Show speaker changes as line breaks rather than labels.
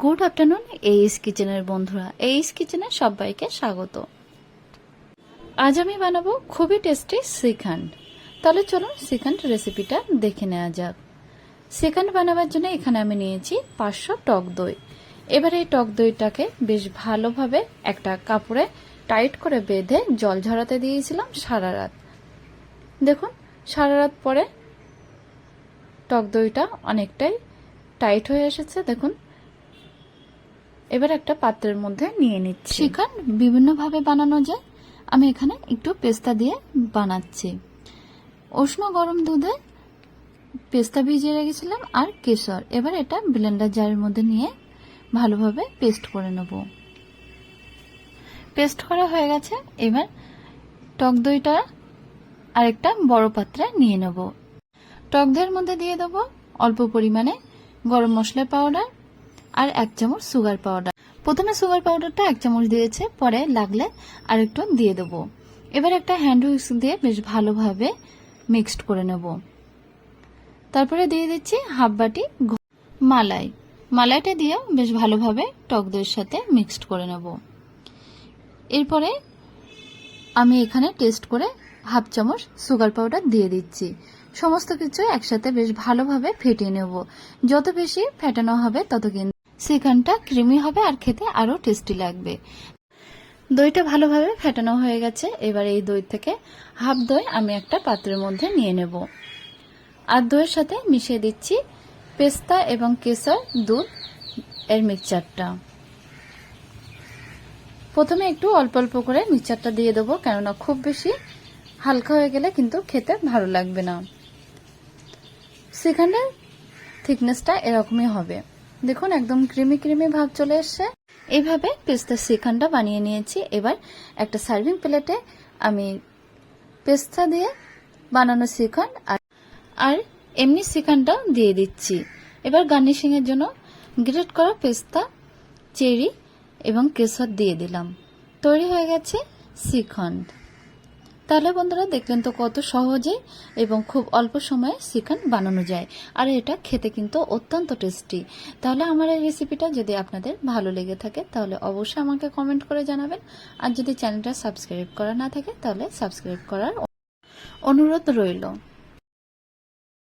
Good afternoon এইস কিচেনের বন্ধুরা, এইস কিচেনে সবাইকে স্বাগত। আজ আমি বানাবো খুবই টেস্টি শ্রীখণ্ড। তাহলে চলুন শ্রীখণ্ড রেসিপিটা দেখে নেওয়া যাক। শ্রীখণ্ড বানাবার জন্য এখানে আমি নিয়েছি 500 টক দই। এবার এই টক দইটাকে বেশ ভালোভাবে একটা কাপড়ে টাইট করে বেঁধে জল ঝরাতে দিয়েছিলাম সারা রাত। দেখুন সারা রাত পরে টক দইটা অনেকটাই টাইট হয়ে এসেছে। দেখুন এবার একটা পাত্রের মধ্যে নিয়ে নিচ্ছি। শ্রীখণ্ড বিভিন্নভাবে বানানো যায়, আমি এখানে একটু পেস্তা দিয়ে বানাচ্ছি। উষ্ণ গরম দুধে পেস্তা ভিজিয়ে রেখেছিলাম আর কেশর। এবার এটা ব্লেন্ডার জারের মধ্যে নিয়ে ভালোভাবে পেস্ট করে নেব। পেস্ট করা হয়ে গেছে। এবার টক দইটা আরেকটা বড় পাত্রে নিয়ে নেব। টক দইয়ের মধ্যে দিয়ে দেবো অল্প পরিমাণে গরম মশলা পাউডার আর 1 চামচ সুগার পাউডার। প্রথমে সুগার পাউডারটা 1 চামচ দিয়েছে, পরে লাগলে আর একটু দিয়ে দেবো। এবার একটা হ্যান্ড হুইস্ক দিয়ে বেশ ভালোভাবে মিক্সড করে নেব। তারপরে দিয়ে দিচ্ছি হাফ বাটি মালাই। মালাইটা দিয়েও বেশ ভালোভাবে টক দইয়ের সাথে মিক্সড করে নেব। এরপরে আমি এখানে টেস্ট করে হাফ চামচ সুগার পাউডার দিয়ে দিচ্ছি। সমস্ত কিছু একসাথে বেশ ভালোভাবে ফেটিয়ে নেব। যত বেশি ফেটানো হবে তত কিন্তু শ্রীখণ্ডটা ক্রিমি হবে আর খেতে আরো টেস্টি লাগবে। দইটা ভালোভাবে ফেটানো হয়ে গেছে। এবার এই দই থেকে হাফ দই আমি একটা পাত্রের মধ্যে নিয়ে নেব আর দইয়ের সাথে মিশিয়ে দিচ্ছি পেস্তা এবং কেশর দুধ এর মিক্সচারটা। প্রথমে একটু অল্প অল্প করে মিক্সচারটা দিয়ে দেবো, কেননা খুব বেশি হালকা হয়ে গেলে কিন্তু খেতে ভালো লাগবে না। শ্রীখণ্ডের থিকনেসটা এরকমই হবে। দেখুন একদম ক্রিমি ক্রিমি ভাব চলে এসছে। এইভাবে পেস্তার শ্রীখণ্ডটা বানিয়ে নিয়েছি। এবার একটা সার্ভিং প্লেটে আমি পেস্তা দিয়ে বানানো শ্রীখণ্ড আর এমনি শ্রীখণ্ডটাও দিয়ে দিচ্ছি। এবার গার্নিশিং এর জন্য গ্রেট করা পেস্তা, চেরি এবং কেশর দিয়ে দিলাম। তৈরি হয়ে গেছে শ্রীখণ্ড। তাহলে বন্ধুরা দেখলেন তো কত সহজে এবং খুব অল্প সময়ে শ্রীখণ্ড বানানো যায়, আর এটা খেতে কিন্তু অত্যন্ত টেস্টি। তাহলে আমার এই রেসিপিটা যদি আপনাদের ভালো লেগে থাকে তাহলে অবশ্যই আমাকে কমেন্ট করে জানাবেন। আর যদি চ্যানেলটা সাবস্ক্রাইব করা না থাকে তাহলে সাবস্ক্রাইব করার অনুরোধ রইল।